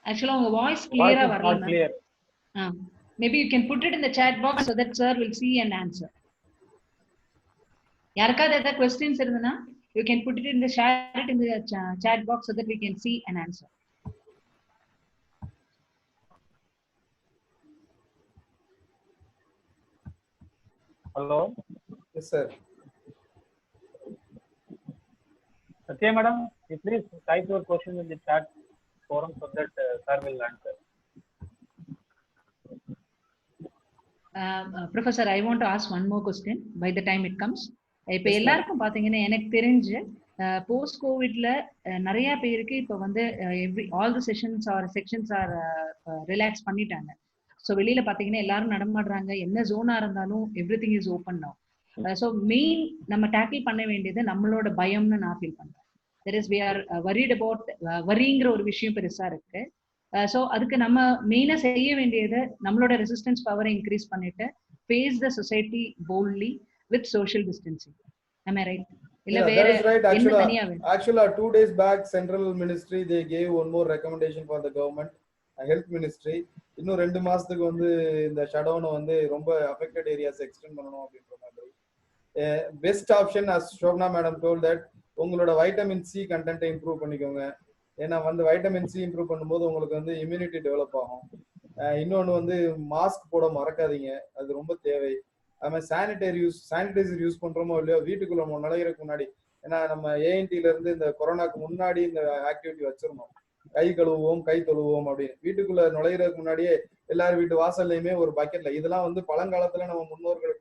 actually உங்க வாய்ஸ் கிளியரா வரல ma'am. Maybe you can put it in the chat box so that sir will see and answer. யாருக்காவது ஏதாவது questions இருந்தனா you can put it in the chat box so that we can see and answer. Hello. Yes sir. Satya madam, please type your question in the chat forum so that sir will answer. Professor, I want to ask one more question by the time it comes. இப்ப எல்லாருக்கும் பாத்தீங்கன்னா எனக்கு தெரிஞ்சு போஸ்ட் கோவிட்ல நிறைய பேருக்கு இப்ப வந்து all the sections are relax பண்ணிட்டாங்க. ஸோ வெளியில பாத்தீங்கன்னா எல்லாரும் நடமாடுறாங்க, என்ன ஜோனா இருந்தாலும் everything is open now. So main நம்ம டேக்கிள் பண்ண வேண்டியது நம்மளோட பயம்னு நான் ஃபீல் பண்றேன். That is we are worried about வரிங்கிற ஒரு விஷயம் பெருசா இருக்கு. ஸோ அதுக்கு நம்ம மெயினா செய்ய வேண்டியது நம்மளோட ரெசிஸ்டன்ஸ் பவரை இன்க்ரீஸ் பண்ணிட்டு face the society boldly with social distancing. Am I right? Yeah, that is right. Actually 2 days back central ministry they gave one more recommendation for the government, health ministry. இன்னும் 2 மாசத்துக்கு வந்து இந்த ஷட்டவுனை வந்து ரொம்ப affected areas எக்ஸ்டெண்ட் பண்ணணும் அப்படின்ற மாதிரி. Best option as Shobna madam told that உங்களோட வைட்டமின் C கண்டென்ட்டை இம்ப்ரூவ் பண்ணிக்கோங்க. ஏன்னா வந்து வைட்டமின் C இம்ப்ரூவ் பண்ணும்போது உங்களுக்கு வந்து இம்யூனிட்டி டெவலப் ஆகும். இன்னொன்று வந்து மாஸ்க் போட மறக்காதீங்க, அது ரொம்ப தேவை. நம்ம சானிடைசர் யூஸ் பண்றோமோ இல்லையோ வீட்டுக்குள்ள நுழையிறதுக்கு முன்னாடி, ஏன்னா நம்ம ANTல இருந்து இந்த கொரோனாக்கு முன்னாடி இந்த ஆக்டிவிட்டி வச்சிருந்தோம். கை கழுவுவோம், கை தொழுவோம் அப்படின்னு. வீட்டுக்குள்ள நுழையிறதுக்கு முன்னாடியே எல்லாரும் வீட்டு வாசல்லையுமே ஒரு பக்கெட்ல, இதெல்லாம் வந்து பழங்காலத்துல நம்ம முன்னோர்கள்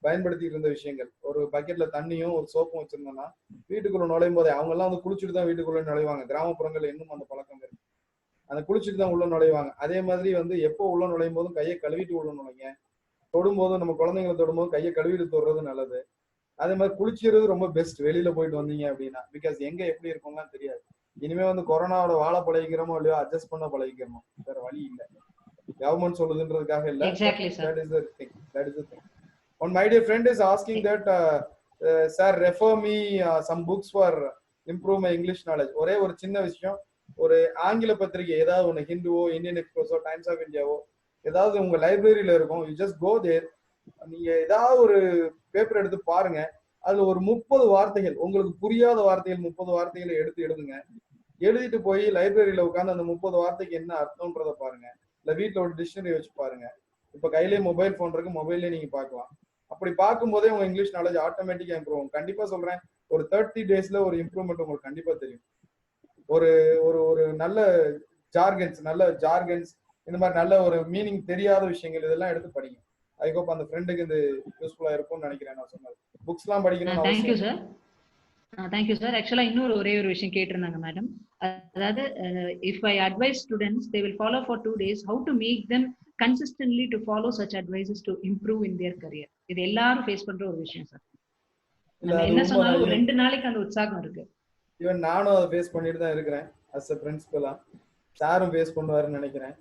பயன்படுத்திட்டு இருந்த விஷயங்கள். ஒரு பக்கெட்ல தண்ணியும் ஒரு சோப்பும் வச்சிருந்தோம்னா வீட்டுக்குள்ள நுழையும் போதே அவங்க எல்லாம் வந்து குளிச்சுட்டு தான் வீட்டுக்குள்ள நுழைவாங்க. கிராமப்புறங்கள்ல இன்னும் அந்த பழக்கம் இருக்கு. அந்த குளிச்சுட்டு தான் உள்ள நுழைவாங்க. அதே மாதிரி வந்து எப்போ உள்ள நுழையும் போதும் கையை கழுவிட்டு உள்ள நுழைங்க. தொடும்போதும் நம்ம குழந்தைங்களை தொடும்போது கையை கழுவிட்டு தொடுறது நல்லது. அதே மாதிரி குளிச்சுறது ரொம்ப பெஸ்ட் வெளியில போயிட்டு வந்தீங்க அப்படின்னா. பிகாஸ் எங்க எப்படி இருக்கும்லாம் தெரியாது. இனிமே வந்து கொரோனாவோட வாழ பழகிக்கிறோமோ இல்லையோ அட்ஜஸ்ட் பண்ண பழகிக்கிறோம். வேற வழி இல்லை. கவர்மெண்ட் சொல்லுதுன்றதுக்காக இல்ல. Exactly, sir. That is the thing. That is the thing. One my dear friend is asking that sir refer me some books for improve my English knowledge. ஒரே ஒரு சின்ன விஷயம், ஒரு ஆங்கில பத்திரிகை ஏதாவது ஒன்று, ஹிந்துவோ, இந்தியன் எக்ஸ்பிரஸோ, டைம்ஸ் ஆஃப் இந்தியாவோ ஏதாவது உங்க லைப்ரரியில இருக்கும். யூ ஜஸ்ட் கோ தேர். நீங்க ஏதாவது ஒரு பேப்பர் எடுத்து பாருங்க. அதுல ஒரு 30 வார்த்தைகள் உங்களுக்கு புரியாத வார்த்தைகள் 30 வார்த்தைகளை எடுத்து எழுதுங்க. எழுதிட்டு போய் லைப்ரரியில உட்காந்து அந்த 30 வார்த்தைக்கு என்ன அர்த்தம்ன்றத பாருங்க. இல்ல வீட்டுல ஒரு டிக்ஷனரி வச்சு பாருங்க. இப்ப கையிலேயே மொபைல் போன் இருக்கு, மொபைல்லேயே நீங்க பார்க்கலாம். அப்படி பார்க்கும்போதே உங்க இங்கிலீஷ் நாலேஜ் ஆட்டோமேட்டிக்கா இம்ப்ரூவ் ஆகும். கண்டிப்பா சொல்றேன், ஒரு 30 டேஸ்ல ஒரு இம்ப்ரூவ்மெண்ட் உங்களுக்கு கண்டிப்பா தெரியும். ஒரு ஒரு ஒரு நல்ல ஜார்கன்ஸ் இந்த மாதிரி நல்ல ஒரு மீனிங் தெரியாத விஷயங்கள் இதெல்லாம் எடுத்து படிங்க. ஐ ஹோப் அந்த ஃப்ரெண்டுக்கு இது யூஸ்ஃபுல்லா இருக்கும்னு நினைக்கிறேன். நான் சொன்னது புக்ஸ் எல்லாம் படிக்கணும்னு தேங்க்யூ அவசியம். சார். Thank you sir. ஆக்சுவலா இன்னொரு ஒரே ஒரு விஷயம் கேட்டிருந்தாங்க மேடம். அதாவது if I advise students they will follow for 2 days, how to make them consistently to follow such advices to improve in their career. இது எல்லாரும் ஃபேஸ் பண்ற ஒரு விஷயம் சார். நம்ம என்ன சொன்னாலும் ஒரு 2 நாளைக்கு அந்த உற்சாகம் இருக்கு. ஈவன் நானும் அதை ஃபேஸ் பண்ணிட்டு தான் இருக்கிறேன். அஸ் அ பிரின்சிபலா சாரும் ஃபேஸ் பண்ணுவாருன்னு நினைக்கிறேன்.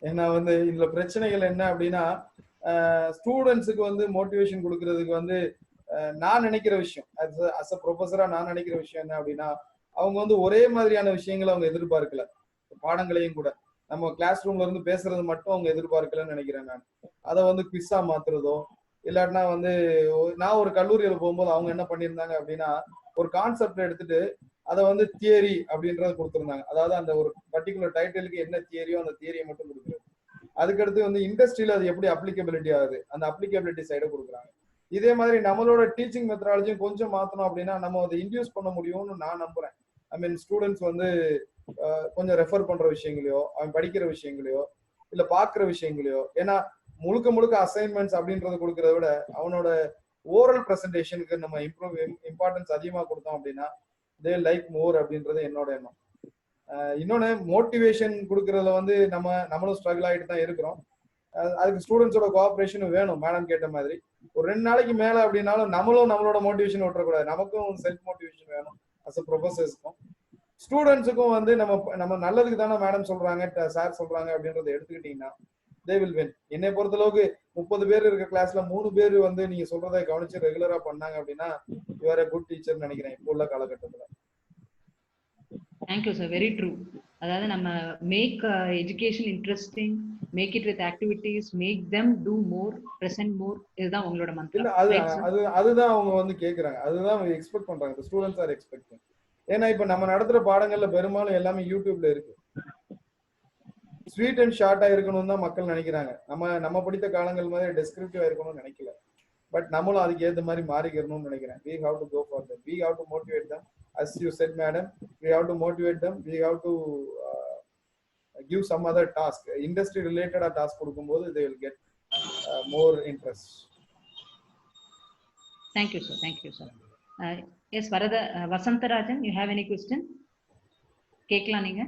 ஏன்னா வந்து இதுல பிரச்சனைகள் என்ன அப்படின்னா, ஸ்டூடெண்ட்ஸுக்கு வந்து மோட்டிவேஷன் கொடுக்கறதுக்கு வந்து நான் நினைக்கிற விஷயம், அஸ் அ ப்ரொஃபஸரா நான் நினைக்கிற விஷயம் என்ன அப்படின்னா, அவங்க வந்து ஒரே மாதிரியான விஷயங்களை அவங்க எதிர்பார்க்கல. பாடங்களையும் கூட நம்ம கிளாஸ் ரூம்ல இருந்து பேசுறது மட்டும் அவங்க எதிர்பார்க்கலன்னு நினைக்கிறேன் நான். அதை வந்து குவிஸா மாத்துறதோ இல்லாட்டினா வந்து, நான் ஒரு கல்லூரியில போகும்போது அவங்க என்ன பண்ணியிருந்தாங்க அப்படின்னா, ஒரு கான்செப்ட் எடுத்துட்டு அதை வந்து தியரி அப்படின்றத கொடுத்துருந்தாங்க. அதாவது அந்த ஒரு பர்டிகுலர் டைட்டிலுக்கு என்ன தியரியோ அந்த தியரியை மட்டும் கொடுக்குறது. அதுக்கடுத்து வந்து இண்டஸ்ட்ரியில அது எப்படி அப்ளிகபிலிட்டி ஆகுது அந்த அப்ளிகபிலிட்டி சைடை கொடுக்குறாங்க. இதே மாதிரி நம்மளோட டீச்சிங் மெத்தடாலஜியும் கொஞ்சம் மாத்தணும் அப்படின்னா நம்ம அதை இன்டியூஸ் பண்ண முடியும்னு நான் நம்புறேன். ஐ மீன் ஸ்டூடெண்ட்ஸ் வந்து கொஞ்சம் ரெஃபர் பண்ற விஷயங்களையோ, அவன் படிக்கிற விஷயங்களையோ, இல்ல பாக்குற விஷயங்களையோ, ஏன்னா முழுக்க முழுக்க அசைன்மெண்ட்ஸ் அப்படின்றத கொடுக்கறத விட அவனோட ஓரல் பிரசன்டேஷனுக்கு நம்ம இம்பார்ட்டன்ஸ் அதிகமா கொடுத்தோம் அப்படின்னா தே லைக் மோர் அப்படின்றது என்னோட எண்ணம். இன்னொன்னு மோட்டிவேஷன் கொடுக்கறதுல வந்து நம்மளும் ஸ்ட்ரகிள் ஆகிட்டு தான் இருக்கிறோம். அதுக்கு ஸ்டூடெண்ட்ஸோட கோஆபரேஷனும் வேணும். மேடம் கேட்ட மாதிரி ஒரு 2 நாளைக்கு மேல அப்படின்னாலும் நம்மளோட மோட்டிவேஷன் விட்டுறக்கூடாது. நமக்கும் செல்ஃப் மோட்டிவேஷன் வேணும். அஸ் அ ப்ரொஃபசர்ஸ்க்கும் ஸ்டூடெண்ட்ஸுக்கும் வந்து நம்ம நல்லதுக்கு தானே மேடம் சொல்றாங்க, சார் சொல்றாங்க அப்படின்றத எடுத்துக்கிட்டீங்கன்னா தே வில் வின். என்னை பொறுத்தளவுக்கு 30 பேர் இருக்க கிளாஸ்ல 3 பேர் வந்து நீங்க சொல்றதை கவனிச்சு ரெகுலரா பண்ணாங்க அப்படின்னா you are a good teacher நினைக்கிறேன் இப்போ உள்ள காலகட்டத்துல. Thank you sir. Very true. அதாவது நம்ம make education interesting, make it with activities, make them do more, present more. இதுதான் உங்களோட மந்திரம். அதுதான் அவங்க வந்து கேக்குறாங்க, அதுதான் அவங்க எக்ஸ்பெக்ட் பண்றாங்க. Students are expecting. ஏன்னா இப்ப நம்ம நடத்துற பாடங்கள்ல பெரும்பாலும் எல்லாமே யூடியூப்ல இருக்கு. ஸ்வீட் அண்ட் ஷார்ட்டா இருக்கணும்னு தான் மக்கள் நினைக்கிறாங்க. நம்ம படித்த காலங்கள் மாதிரி டெஸ்கிரிப்டிவா இருக்கணும்னு நினைக்கல. பட் நம்மளும் அதுக்கு ஏற்ற மாதிரி மாறிக்கணும்னு நினைக்கிறேன். We have to go for them. We have to motivate them. As you said, madam, we have to motivate them. We have to give some other task, industry related task கொடுக்கும்போது they will get more interest. Thank you sir. Thank you sir. Yes, Varada Vasantarajan, you have any question? கேக்கலாம் நீங்க.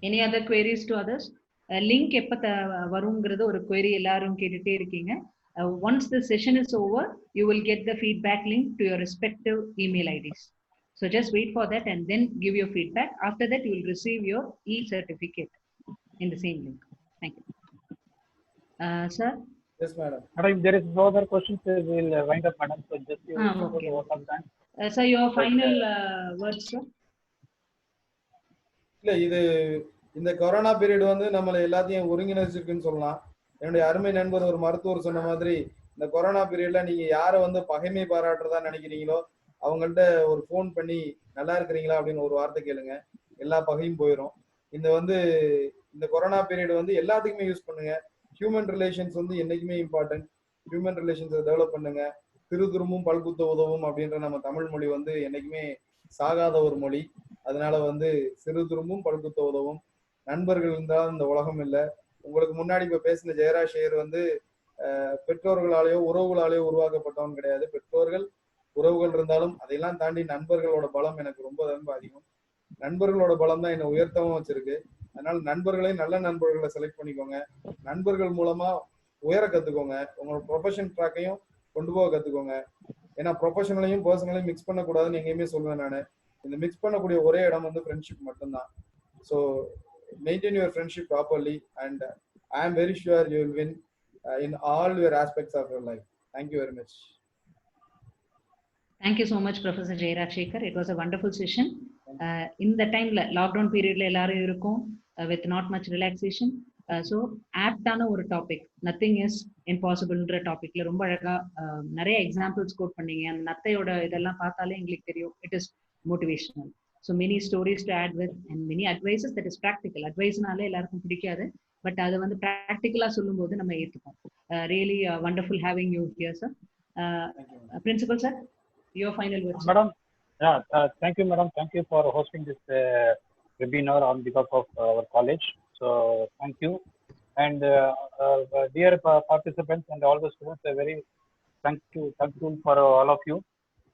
Any other queries to others? Link எப்ப வருங்கிறது ஒரு query எல்லாரும் கேட்டுட்டே இருக்கீங்க. Once the session is over, you will get the feedback link to your respective email IDs. So just wait for that and then give your feedback. After that, you will receive your e-certificate in the same link. Thank you. Sir? Yes, madam. Madam, if there is no other questions, we will wind up, madam. So just you okay. Sir, your final words, sir? இல்ல, இது இந்த கொரோனா பீரியட் வந்து நம்மளை எல்லாத்தையும் ஒருங்கிணைச்சிருக்குன்னு சொல்லலாம். என்னுடைய அருமை நண்பர் ஒரு மருத்துவர் சொன்ன மாதிரி இந்த கொரோனா பீரியட்ல நீங்க யாரை வந்து பகைமை பாராட்டுறதா நினைக்கிறீங்களோ அவங்கள்ட்ட ஒரு ஃபோன் பண்ணி நல்லா இருக்கிறீங்களா அப்படின்னு ஒரு வார்த்தை கேளுங்க, எல்லா பகையும் போயிடும். இந்த வந்து இந்த கொரோனா பீரியட் வந்து எல்லாத்துக்குமே யூஸ் பண்ணுங்க. ஹியூமன் ரிலேஷன்ஸ் வந்து என்னைக்குமே இம்பார்ட்டன்ட். ஹியூமன் ரிலேஷன்ஸை டெவலப் பண்ணுங்க. திருதுரும்பும் பல்குத்த உதவும் அப்படின்ற நம்ம தமிழ் மொழி வந்து என்னைக்குமே சாகாத ஒரு மொழி. அதனால வந்து சிறு துரும்பும் பல்குத்த உதவும். நண்பர்கள் இருந்தால் இந்த உலகம் இல்லை. உங்களுக்கு முன்னாடி இப்ப பேசின ஜெயராஜ் ஐயர் வந்து பெற்றோர்களாலேயோ உறவுகளாலேயோ உருவாக்கப்பட்டவன் கிடையாது. பெற்றோர்கள் உறவுகள் இருந்தாலும் அதையெல்லாம் தாண்டி நண்பர்களோட பலம் எனக்கு ரொம்ப ரொம்ப அதிகம். நண்பர்களோட பலம் தான் என்னை உயர்த்தவும் வச்சிருக்கு. அதனால நண்பர்களையும் நல்ல நண்பர்களை செலக்ட் பண்ணிக்கோங்க. நண்பர்கள் மூலமா உயர கத்துக்கோங்க. உங்களோட ப்ரொஃபஷன் ட்ராக்கையும் கொண்டு போக கத்துக்கோங்க. ஏன்னா ப்ரொஃபஷனலையும் பர்சனலையும் மிக்ஸ் பண்ணக்கூடாதுன்னு எங்கேயுமே சொல்லுவேன் நான். இந்த மிக்ஸ் பண்ணக்கூடிய ஒரே இடம் வந்து ஃப்ரெண்ட்ஷிப் மட்டும்தான். So maintain your friendship properly and I am very sure you will win in all your aspects of your life. Thank you very much. Thank you so much, Professor Jairaj Shekhar. It was a wonderful session. In the time, lockdown period, with not much relaxation. So, apt-ஆன ஒரு டாபிக், நத்திங் இஸ் இம்பாசிபிள்ன்ற டாபிக்ல ரொம்ப அழகா நிறைய எக்ஸாம்பிள்ஸ் கோட் பண்ணீங்க. அந்த நத்தையோட இதெல்லாம் பார்த்தாலே எங்களுக்கு தெரியும். It is motivational. So many stories to add with and many advises that is practical. அட்வைஸ்னாலே எல்லாருக்கும் பிடிக்காது, பட் அதை வந்து ப்ராக்டிக்கலா சொல்லும் போது நம்ம ஏற்றுப்போம். Really wonderful having you here sir. Principal sir, your final words. Madam, yeah, thank you, madam. Thank you for hosting this webinar on behalf of our college. So thank you, and dear participants and all the students, are very thankful for all of you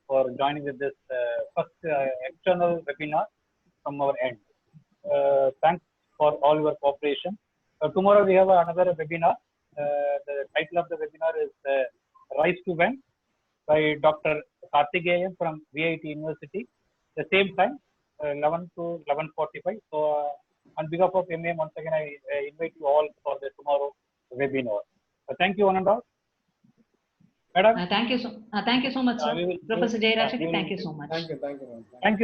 for joining with this first external webinar from our end. Thanks for all your cooperation. Tomorrow we have another webinar. The title of the webinar is Rise to Win by Dr. Karthikeyan from VIT University. The same time, 11 to 11:45. So on behalf of MAM, once again, I invite you all for the tomorrow webinar. Thank you, one and all. Madam. Thank you so much, sir. Professor Jairaj, thank you so much. Thank you, thank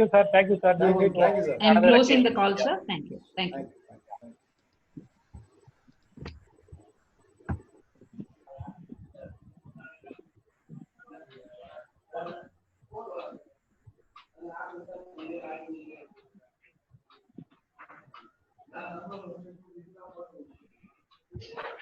you, sir. Thank you, sir. Thank you, sir. I'm closing the call, sir. Thank you. Thank you. Thank you.